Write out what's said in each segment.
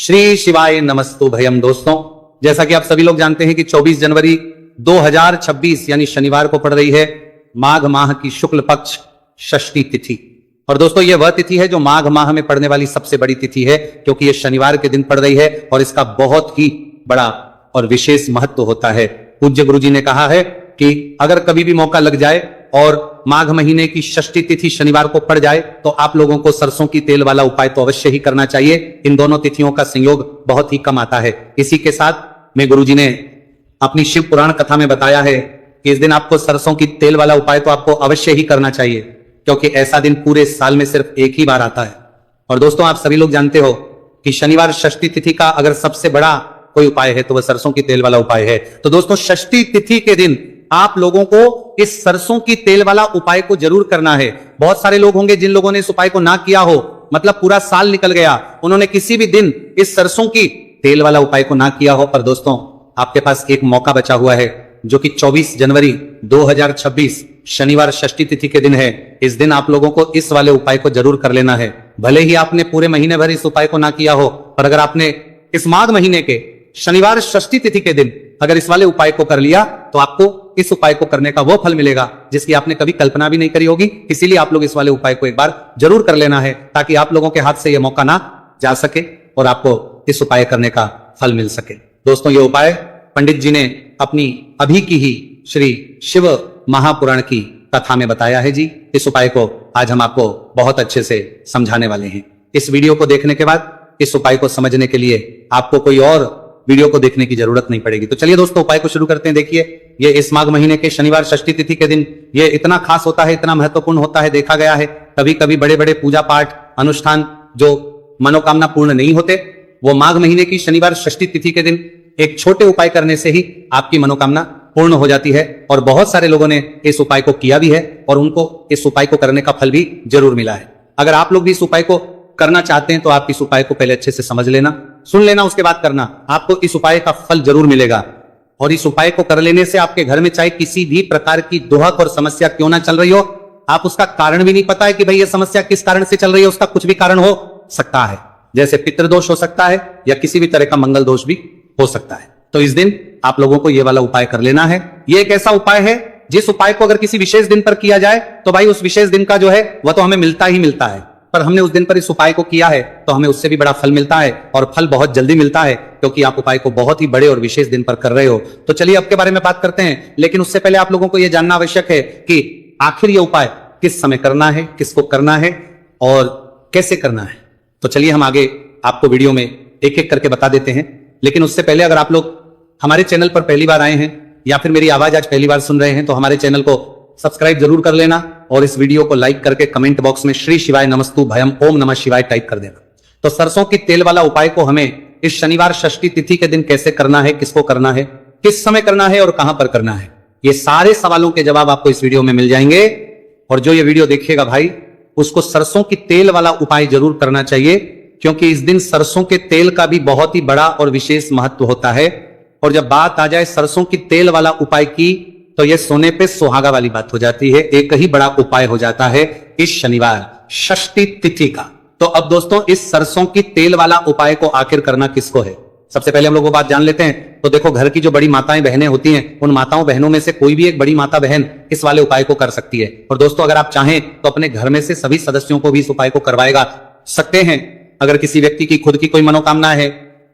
श्री शिवाय नमस्तु भयम। दोस्तों, जैसा कि आप सभी लोग जानते हैं कि 24 जनवरी 2026 यानी शनिवार को पड़ रही है माघ माह की शुक्ल पक्ष षष्ठी तिथि। और दोस्तों, यह वह तिथि है जो माघ माह में पड़ने वाली सबसे बड़ी तिथि है, क्योंकि यह शनिवार के दिन पड़ रही है और इसका बहुत ही बड़ा और विशेष महत्व होता है। पूज्य गुरु जी ने कहा है कि अगर कभी भी मौका लग जाए और माघ महीने की षष्ठी तिथि शनिवार को पड़ जाए तो आप लोगों को सरसों की तेल वाला उपाय तो अवश्य ही करना चाहिए। इन दोनों तिथियों का संयोग बहुत ही कम आता है। इसी के साथ में गुरु जी ने अपनी शिव पुराण कथा में बताया है कि इस दिन आपको सरसों की तेल वाला उपाय तो आपको अवश्य ही करना चाहिए, क्योंकि ऐसा दिन पूरे साल में सिर्फ एक ही बार आता है। और दोस्तों, आप सभी लोग जानते हो कि शनिवार षष्ठी तिथि का अगर सबसे बड़ा कोई उपाय है तो वह सरसों की तेल वाला उपाय है। तो दोस्तों, षष्ठी तिथि के दिन आप लोगों को इस सरसों की तेल वाला उपाय को जरूर करना है। बहुत सारे लोग होंगे जिन लोगों ने इस उपाय को ना किया हो, मतलब पूरा साल निकल गया, उन्होंने किसी भी दिन इस सरसों की तेल वाला उपाय को ना किया हो। पर दोस्तों, आपके पास एक मौका बचा हुआ है, जो कि 24 जनवरी 2026 शनिवार षष्ठी तिथि के दिन है। इस दिन आप लोगों को इस वाले उपाय को जरूर कर लेना है। भले ही आपने पूरे महीने भर इस उपाय को ना किया हो, पर अगर आपने इस माघ महीने के शनिवार षष्ठी तिथि के दिन अगर इस वाले उपाय को कर लिया तो आपको इस उपाय को करने का वो फल मिलेगा जिसकी आपने कभी कल्पना भी नहीं करी होगी। इसीलिए आप लोग इस वाले उपाय को एक बार जरूर कर लेना है, ताकि आप लोगों के हाथ से यह मौका ना जा सके और आपको इस उपाय करने का फल मिल सके। दोस्तों, ये उपाय पंडित जी ने अपनी अभी की ही श्री शिव महापुराण की कथा में बताया है जी। इस उपाय को आज हम आपको बहुत अच्छे से समझाने वाले हैं। इस वीडियो को देखने के बाद इस उपाय को समझने के लिए आपको कोई और वीडियो को देखने की जरूरत नहीं पड़ेगी। तो चलिए दोस्तों, उपाय को शुरू करते हैं। देखिए, ये इस माघ महीने के शनिवार षष्ठी तिथि के दिन ये इतना खास होता है, इतना महत्वपूर्ण होता है। देखा गया है कभी कभी बड़े बड़े पूजा पाठ अनुष्ठान जो मनोकामना पूर्ण नहीं होते, वो माघ महीने की शनिवार षष्ठी तिथि के दिन एक छोटे उपाय करने से ही आपकी मनोकामना पूर्ण हो जाती है। और बहुत सारे लोगों ने इस उपाय को किया भी है और उनको इस उपाय को करने का फल भी जरूर मिला है। अगर आप लोग भी इस उपाय को करना चाहते हैं तो आप इस उपाय को पहले अच्छे से समझ लेना, सुन लेना, उसके बाद करना। आपको इस उपाय का फल जरूर मिलेगा। और इस उपाय को कर लेने से आपके घर में चाहे किसी भी प्रकार की दुहक और समस्या क्यों ना चल रही हो, आप उसका कारण भी नहीं पता है कि भाई ये समस्या किस कारण से चल रही है, उसका कुछ भी कारण हो सकता है। जैसे पितृदोष हो सकता है या किसी भी तरह का मंगल दोष भी हो सकता है। तो इस दिन आप लोगों को ये वाला उपाय कर लेना है। ये एक ऐसा उपाय है जिस उपाय को अगर किसी विशेष दिन पर किया जाए तो भाई उस विशेष दिन का जो है वह तो हमें मिलता ही मिलता है। पर हमने उस दिन पर इस उपाय को किया है तो हमें उससे भी बड़ा फल मिलता है, और फल बहुत जल्दी मिलता है, क्योंकि आप उपाय को बहुत ही बड़े और विशेष दिन पर कर रहे हो। तो चलिए अब के बारे में बात करते हैं, लेकिन उससे पहले आप लोगों को यह जानना आवश्यक है कि आखिर यह उपाय किस समय करना है, किसको करना है और कैसे करना है। तो चलिए हम आगे आपको वीडियो में एक एक करके बता देते हैं। लेकिन उससे पहले अगर आप लोग हमारे चैनल पर पहली बार आए हैं या फिर मेरी आवाज आज पहली बार सुन रहे हैं तो हमारे चैनल को सब्सक्राइब जरूर कर लेना और इस वीडियो को लाइक करके कमेंट बॉक्स में श्री शिवाय नमस्तु भयम ओम नमः शिवाय टाइप कर देना। तो सरसों की तेल वाला उपाय को हमें इस शनिवार षष्ठी तिथि के दिन कैसे करना है, किसको करना है, किस समय करना है और कहां पर करना है, ये सारे सवालों के जवाब आपको इस वीडियो में मिल जाएंगे। और जो ये वीडियो देखेगा भाई, उसको सरसों की तेल वाला उपाय जरूर करना चाहिए, क्योंकि इस दिन सरसों के तेल का भी बहुत ही बड़ा और विशेष महत्व होता है। और जब बात आ जाए सरसों की तेल वाला उपाय की, तो यह सोने पे सुहागा वाली बात हो जाती है। एक ही बड़ा उपाय हो जाता है इस शनिवार षष्ठी तिथि का। तो अब दोस्तों, इस सरसों की तेल वाला उपाय को आखिर करना किसको है, सबसे पहले हम लोग वो बात जान लेते हैं। तो देखो, घर की जो बड़ी माताएं बहनें होती हैं, उन माताओं बहनों में से कोई भी एक बड़ी माता बहन इस वाले उपाय को कर सकती है। और दोस्तों, अगर आप चाहें तो अपने घर में से सभी सदस्यों को भी इस उपाय को करवाएगा सकते हैं। अगर किसी व्यक्ति की खुद की कोई मनोकामना है,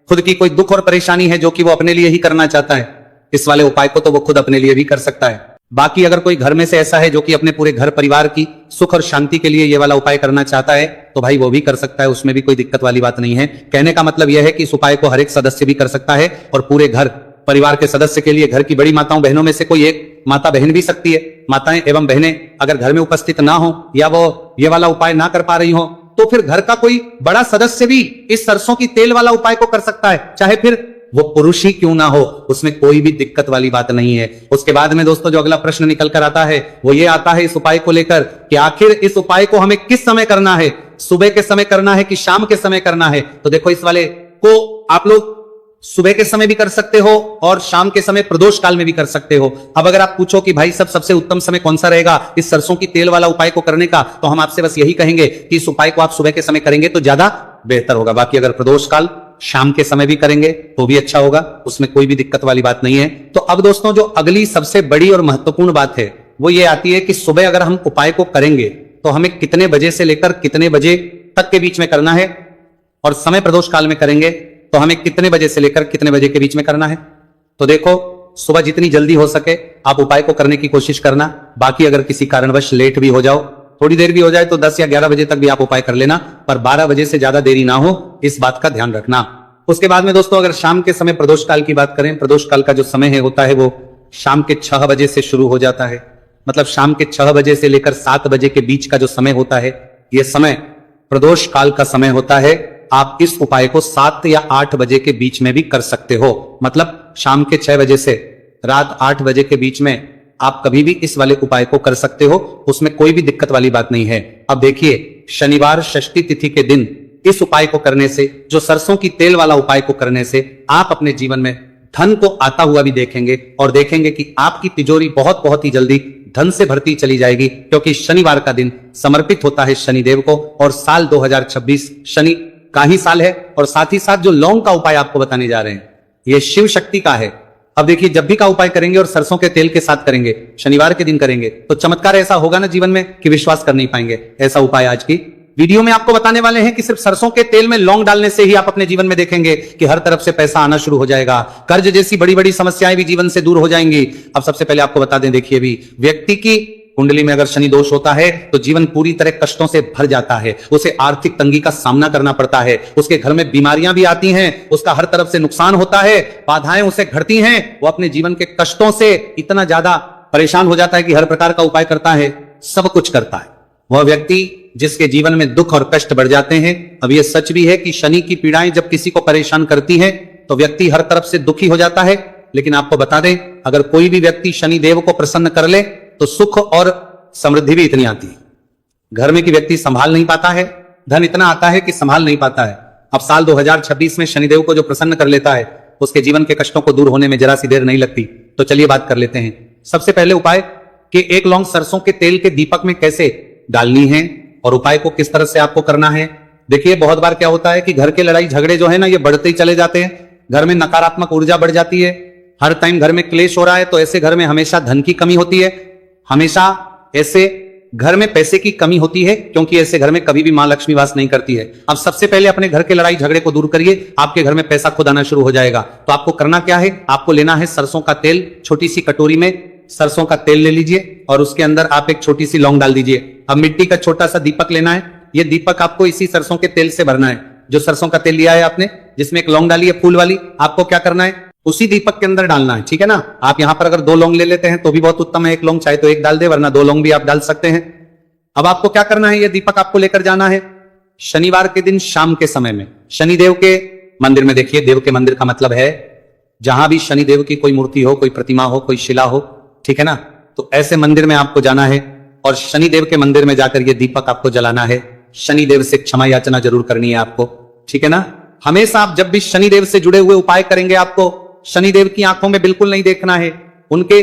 खुद की कोई दुख और परेशानी है जो कि वो अपने लिए ही करना चाहता है, इस वाले उपाय को तो वो खुद अपने लिए भी कर सकता है। बाकी अगर कोई घर में से ऐसा है जो कि अपने पूरे घर परिवार की सुख और शांति के लिए ये वाला उपाय करना चाहता है, तो भाई वो भी कर सकता है, उसमें भी कोई दिक्कत वाली बात नहीं है। कहने का मतलब यह है कि इस उपाय को हर एक सदस्य भी कर सकता है और पूरे घर परिवार के सदस्य के लिए घर की बड़ी माताओं बहनों में से कोई एक माता बहन भी सकती है। माताएं एवं बहनें अगर घर में उपस्थित ना हो या वो ये वाला उपाय ना कर पा रही हो, तो फिर घर का कोई बड़ा सदस्य भी इस सरसों की तेल वाला उपाय को कर सकता है, चाहे फिर वो पुरुष ही क्यों ना हो, उसमें कोई भी दिक्कत वाली बात नहीं है। उसके बाद में दोस्तों जो अगला प्रश्न निकल कर आता है वो ये आता है इस उपाय को लेकर कि आखिर इस उपाय को हमें किस समय करना है, सुबह के समय करना है कि शाम के समय करना है। तो देखो, इस वाले को आप लोग सुबह के समय भी कर सकते हो और शाम के समय प्रदोष काल में भी कर सकते हो। अब अगर आप पूछो कि भाई सबसे उत्तम समय कौन सा रहेगा इस सरसों की तेल वाला उपाय को करने का, तो हम आपसे बस यही कहेंगे कि इस उपाय को आप सुबह के समय करेंगे तो ज्यादा बेहतर होगा। बाकी अगर प्रदोष काल शाम के समय भी करेंगे तो भी अच्छा होगा, उसमें कोई भी दिक्कत वाली बात नहीं है। तो अब दोस्तों जो अगली सबसे बड़ी और महत्वपूर्ण बात है वो ये आती है कि सुबह अगर हम उपाय को करेंगे तो हमें कितने बजे से लेकर कितने बजे तक के बीच में करना है, और समय प्रदोष काल में करेंगे तो हमें कितने बजे से लेकर कितने बजे के बीच में करना है। तो देखो, सुबह जितनी जल्दी हो सके आप उपाय को करने की कोशिश करना। बाकी अगर किसी कारणवश लेट भी हो जाओ, थोड़ी देर भी हो जाए, तो 10 या 11 बजे तक भी आप उपाय कर लेना, पर 12 बजे से ज्यादा देरी ना हो, इस बात का ध्यान रखना। उसके बाद में दोस्तों अगर शाम के समय प्रदोष काल की बात करें, प्रदोष काल का जो समय है होता है वो शाम के 6 बजे से शुरू हो जाता है। मतलब शाम के 6 बजे से लेकर 7 बजे के बीच का जो समय होता है, यह समय प्रदोष काल का समय होता है। आप इस उपाय को 7 या 8 बजे के बीच में भी कर सकते हो। मतलब शाम के 6 बजे से रात 8 बजे के बीच में आप कभी भी इस वाले उपाय को कर सकते हो, उसमें कोई भी दिक्कत वाली बात नहीं है। अब देखिए, शनिवार षष्ठी तिथि के दिन इस उपाय को करने से, जो सरसों की तेल वाला उपाय को करने से आप अपने जीवन में धन को आता हुआ भी देखेंगे, और देखेंगे कि आपकी तिजोरी बहुत बहुत ही जल्दी धन से भरती चली जाएगी, क्योंकि शनिवार का दिन समर्पित होता है शनिदेव को, और साल 2026 शनि का ही साल है। और साथ ही साथ जो लौंग का उपाय आपको बताने जा रहे हैं ये शिव शक्ति का है। अब देखिए, जब भी का उपाय करेंगे और सरसों के तेल के साथ करेंगे, शनिवार के दिन करेंगे, तो चमत्कार ऐसा होगा ना जीवन में कि विश्वास कर नहीं पाएंगे। ऐसा उपाय आज की वीडियो में आपको बताने वाले हैं कि सिर्फ सरसों के तेल में लौंग डालने से ही आप अपने जीवन में देखेंगे कि हर तरफ से पैसा आना शुरू हो जाएगा, कर्ज जैसी बड़ी बड़ी समस्याएं भी जीवन से दूर हो जाएंगी। अब सबसे पहले आपको बता दें, देखिए भी व्यक्ति की कुंडली में अगर शनि दोष होता है तो जीवन पूरी तरह कष्टों से भर जाता है, उसे आर्थिक तंगी का सामना करना पड़ता है, उसके घर में बीमारियां भी आती हैं, उसका हर तरफ से नुकसान होता है, बाधाएं उसे घटती हैं, वो अपने जीवन के कष्टों से इतना ज्यादा परेशान हो जाता है कि हर प्रकार का उपाय करता है, सब कुछ करता है। वह व्यक्ति जिसके जीवन में दुख और कष्ट बढ़ जाते हैं। अब यह सच भी है कि शनि की पीड़ाएं जब किसी को परेशान करती हैं तो व्यक्ति हर तरफ से दुखी हो जाता है, लेकिन आपको बता दें, अगर कोई भी व्यक्ति शनि देव को प्रसन्न कर ले तो सुख और समृद्धि भी इतनी आती है। घर में की व्यक्ति संभाल नहीं पाता है, धन इतना आता है कि संभाल नहीं पाता है। अब साल 2026 में शनिदेव को जो प्रसन्न कर लेता है उसके जीवन के कष्टों को दूर होने में जरा सी देर नहीं लगती। तो चलिए बात कर लेते हैं। सबसे पहले उपाय कि एक लौंग सरसों के तेल के दीपक में कैसे डालनी है और उपाय को किस तरह से आपको करना है। देखिए, बहुत बार क्या होता है कि घर के लड़ाई झगड़े जो है ना, ये बढ़ते ही चले जाते हैं, घर में नकारात्मक ऊर्जा बढ़ जाती है, हर टाइम घर में क्लेश हो रहा है, तो ऐसे घर में हमेशा धन की कमी होती है, हमेशा ऐसे घर में पैसे की कमी होती है, क्योंकि ऐसे घर में कभी भी मां लक्ष्मी वास नहीं करती है। अब सबसे पहले अपने घर के लड़ाई झगड़े को दूर करिए, आपके घर में पैसा खुद आना शुरू हो जाएगा। तो आपको करना क्या है, आपको लेना है सरसों का तेल। छोटी सी कटोरी में सरसों का तेल ले लीजिए और उसके अंदर आप एक छोटी सी लौंग डाल दीजिए। अब मिट्टी का छोटा सा दीपक लेना है, यह दीपक आपको इसी सरसों के तेल से भरना है। जो सरसों का तेल लिया है आपने, जिसमें एक लौंग डाली है फूल वाली, आपको क्या करना है, उसी दीपक के अंदर डालना है, ठीक है ना। आप यहां पर अगर 2 लौंग ले लेते हैं तो भी बहुत उत्तम है, एक लौंग चाहे तो एक डाल दे, वरना 2 लौंग भी आप डाल सकते हैं। अब आपको क्या करना है, यह दीपक आपको लेकर जाना है शनिवार के दिन शाम के समय में शनिदेव के मंदिर में। देखिए, देव के मंदिर का मतलब है जहां भी शनिदेव की कोई मूर्ति हो, कोई प्रतिमा हो, कोई शिला हो, ठीक है ना, तो ऐसे मंदिर में आपको जाना है और शनिदेव के मंदिर में जाकर यह दीपक आपको जलाना है। शनिदेव से क्षमा याचना जरूर करनी है आपको, ठीक है ना। हमेशा आप जब भी शनिदेव से जुड़े हुए उपाय करेंगे, आपको शनिदेव की आंखों में बिल्कुल नहीं देखना है, उनके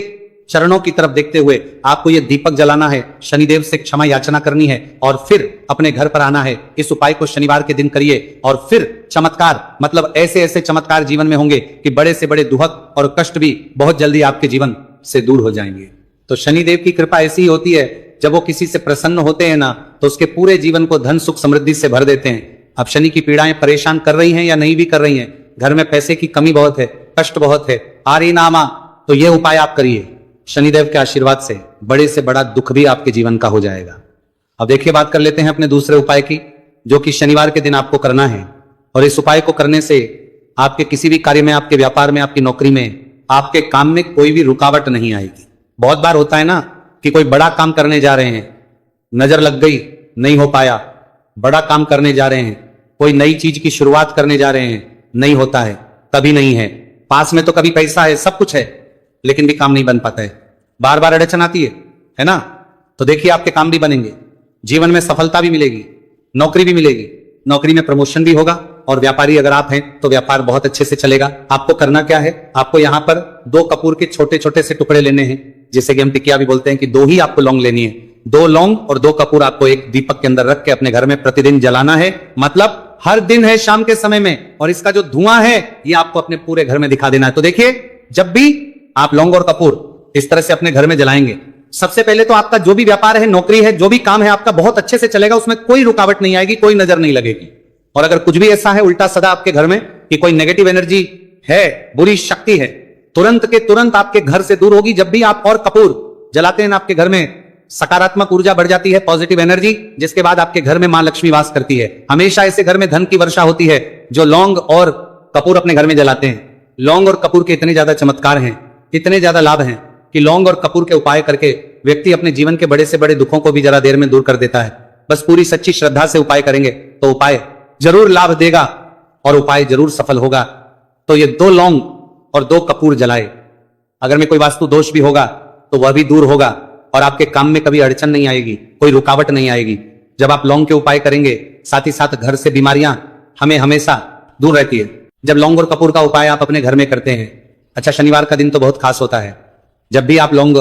चरणों की तरफ देखते हुए आपको यह दीपक जलाना है, शनिदेव से क्षमा याचना करनी है और फिर अपने घर पर आना है। इस उपाय को शनिवार के दिन करिए और फिर चमत्कार, मतलब ऐसे ऐसे चमत्कार जीवन में होंगे कि बड़े से बड़े दुख और कष्ट भी बहुत जल्दी आपके जीवन से दूर हो जाएंगे। तो शनिदेव की कृपा ऐसी ही होती है, जब वो किसी से प्रसन्न होते हैं ना, तो उसके पूरे जीवन को धन सुख समृद्धि से भर देते हैं। अब शनि की पीड़ाएं परेशान कर रही हैं या नहीं भी कर रही हैं, घर में पैसे की कमी बहुत है, कष्ट बहुत है, आरी नामा, तो यह उपाय आप करिए, शनिदेव के आशीर्वाद से बड़ा दुख भी आपके जीवन का हो जाएगा। अब देखिए, बात कर लेते हैं अपने दूसरे उपाय की, जो कि शनिवार के दिन आपको करना है। और इस उपाय को करने से आपके किसी भी कार्य में, आपके व्यापार में, आपकी नौकरी में, आपके काम में कोई भी रुकावट नहीं आएगी। बहुत बार होता है ना कि कोई बड़ा काम करने जा रहे हैं, नजर लग गई, नहीं हो पाया, बड़ा काम करने जा रहे हैं, कोई नई चीज की शुरुआत करने जा रहे हैं, नहीं होता है, कभी नहीं है, पास में तो कभी पैसा है, सब कुछ है, लेकिन भी काम नहीं बन पाता है, बार बार अड़चन आती है ना। तो देखिए, आपके काम भी बनेंगे, जीवन में सफलता भी मिलेगी, नौकरी भी मिलेगी, नौकरी में प्रमोशन भी होगा, और व्यापारी अगर आप हैं तो व्यापार बहुत अच्छे से चलेगा। आपको करना क्या है, आपको यहां पर 2 कपूर के छोटे छोटे से टुकड़े लेने हैं, जिसे कि हम टिकिया भी बोलते हैं, कि 2 ही आपको लौंग लेनी है। 2 लौंग और 2 कपूर आपको एक दीपक के अंदर रख के अपने घर में प्रतिदिन जलाना है। मतलब हर दिन है शाम के समय में, और इसका जो धुआं है ये आपको अपने पूरे घर में दिखा देना है। तो देखिए, जब भी आप लौंग और कपूर इस तरह से अपने घर में जलाएंगे, सबसे पहले तो आपका जो भी व्यापार है, नौकरी है, जो भी काम है आपका बहुत अच्छे से चलेगा, उसमें कोई रुकावट नहीं आएगी, कोई नजर नहीं लगेगी। और अगर कुछ भी ऐसा है उल्टा सदा आपके घर में कि कोई नेगेटिव एनर्जी है, बुरी शक्ति है, तुरंत के तुरंत आपके घर से दूर होगी। जब भी आप और कपूर जलाते हैं, आपके घर में सकारात्मक ऊर्जा बढ़ जाती है, पॉजिटिव एनर्जी, जिसके बाद आपके घर में मां लक्ष्मी वास करती है। हमेशा ऐसे घर में धन की वर्षा होती है जो लौंग और कपूर अपने घर में जलाते हैं। लौंग और कपूर के इतने ज्यादा चमत्कार हैं, इतने ज्यादा लाभ हैं कि लौंग और कपूर के उपाय करके व्यक्ति अपने जीवन के बड़े से बड़े दुखों को भी जरा देर में दूर कर देता है। बस पूरी सच्ची श्रद्धा से उपाय करेंगे तो उपाय जरूर लाभ देगा और उपाय जरूर सफल होगा। तो ये 2 लौंग और 2 कपूर जलाए। अगर में कोई वास्तु दोष भी होगा तो वह भी दूर होगा और आपके काम में कभी अड़चन नहीं आएगी, कोई रुकावट नहीं आएगी। जब आप लौंग के उपाय करेंगे, साथ ही साथ घर से बीमारियां हमें हमेशा दूर रहती है। जब लौंग और कपूर का उपाय आप अपने घर में करते हैं, अच्छा, शनिवार का दिन तो बहुत खास होता है। जब भी आप लौंग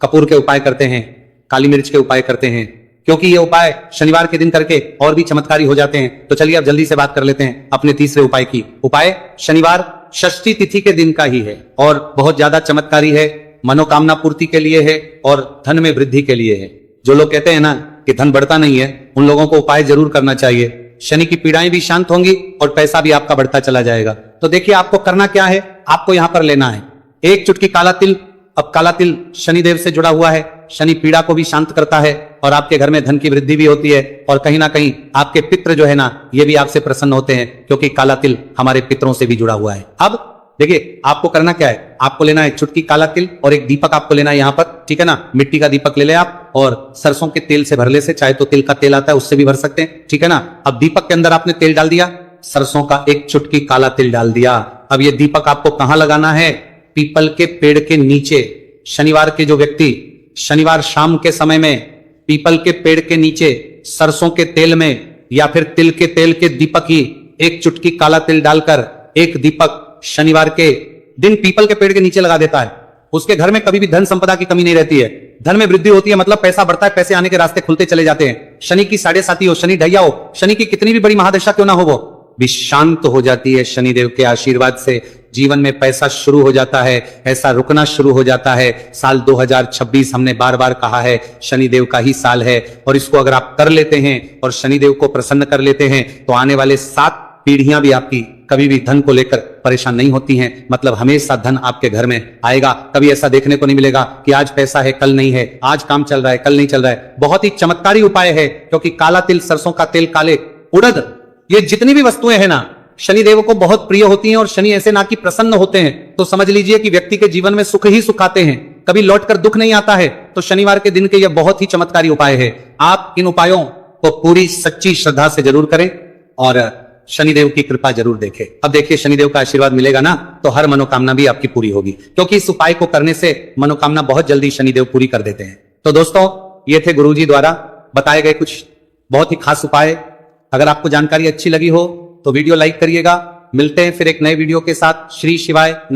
कपूर के उपाय करते हैं, काली मिर्च के उपाय करते हैं, क्योंकि ये उपाय शनिवार के दिन करके और भी चमत्कारी हो जाते हैं। तो चलिए अब जल्दी से बात कर लेते हैं अपने तीसरे उपाय की। उपाय शनिवार षष्ठी तिथि के दिन का ही है और बहुत ज्यादा चमत्कारी है, मनोकामना पूर्ति के लिए है और धन में वृद्धि के लिए है। जो लोग कहते हैं ना कि धन बढ़ता नहीं है, उन लोगों को उपाय जरूर करना चाहिए। शनि की पीड़ाएं भी शांत होंगी और पैसा भी आपका बढ़ता चला जाएगा। तो देखिए, आपको करना क्या है, आपको यहां पर लेना है 1 चुटकी काला तिल। अब काला तिल शनिदेव से जुड़ा हुआ है, शनि पीड़ा को भी शांत करता है और आपके घर में धन की वृद्धि भी होती है। और कहीं ना कहीं आपके पितृ जो है ना, ये भी आपसे प्रसन्न होते हैं, क्योंकि काला तिल हमारे पितरों से भी जुड़ा हुआ है। अब देखिए, आपको करना क्या है, आपको लेना है चुटकी काला तिल और एक दीपक आपको लेना है यहां पर, ठीक है ना। मिट्टी का दीपक ले ले आप और सरसों के तेल से भर ले से, चाहे तो तिल का तेल आता है उससे भी भर सकते हैं, ठीक है ना। अब दीपक के अंदर आपने तेल डाल दिया, सरसों का 1 चुटकी काला तिल डाल दिया। अब ये दीपक आपको कहां लगाना है, पीपल के पेड़ के नीचे। शनिवार के जो व्यक्ति शनिवार शाम के समय में पीपल के पेड़ के नीचे सरसों के तेल में या फिर तिल के तेल के दीपक ही 1 चुटकी काला तिल डालकर 1 दीपक शनिवार के दिन पीपल के पेड़ के नीचे लगा देता है, उसके घर में कभी भी धन संपदा की कमी नहीं रहती है, धन में वृद्धि होती है, मतलब पैसा बढ़ता है, पैसे आने के रास्ते खुलते चले जाते हैं। शनि की 7.5 हो, शनि ढैया हो, शनि की कितनी भी बड़ी महादशा क्यों ना हो, वो भी शांत हो जाती है शनिदेव के आशीर्वाद से। जीवन में पैसा शुरू हो जाता है, ऐसा रुकना शुरू हो जाता है। साल 2026 हमने बार बार कहा है शनिदेव का ही साल है, और इसको अगर आप कर लेते हैं और शनिदेव को प्रसन्न कर लेते हैं तो आने वाले 7 पीढ़ियां भी आपकी कभी भी धन को लेकर परेशान नहीं होती हैं। मतलब हमेशा धन आपके घर में आएगा। कभी ऐसा देखने को नहीं मिलेगा कि आज पैसा है कल नहीं है, आज काम चल रहा है कल नहीं चल रहा है। बहुत ही चमत्कारी उपाय है, क्योंकि काला तिल, सरसों का तेल, काले उड़द, ये जितनी भी वस्तुएं हैं ना, शनिदेव को बहुत प्रिय होती हैं और शनि ऐसे ना कि प्रसन्न होते हैं तो समझ लीजिए कि व्यक्ति के जीवन में सुख ही सुख आते हैं, कभी लौटकर दुख नहीं आता है। तो शनिवार के दिन के यह बहुत ही चमत्कारी उपाय है। आप इन उपायों को पूरी सच्ची श्रद्धा से जरूर करें और शनिदेव की कृपा जरूर देखें। अब देखिए, शनिदेव का आशीर्वाद मिलेगा ना तो हर मनोकामना भी आपकी पूरी होगी, क्योंकि इस उपाय को करने से मनोकामना बहुत जल्दी शनिदेव पूरी कर देते हैं। तो दोस्तों, ये थे गुरुजी द्वारा बताए गए कुछ बहुत ही खास उपाय। अगर आपको जानकारी अच्छी लगी हो तो वीडियो लाइक करिएगा। मिलते हैं फिर एक नए वीडियो के साथ। श्री शिवाय।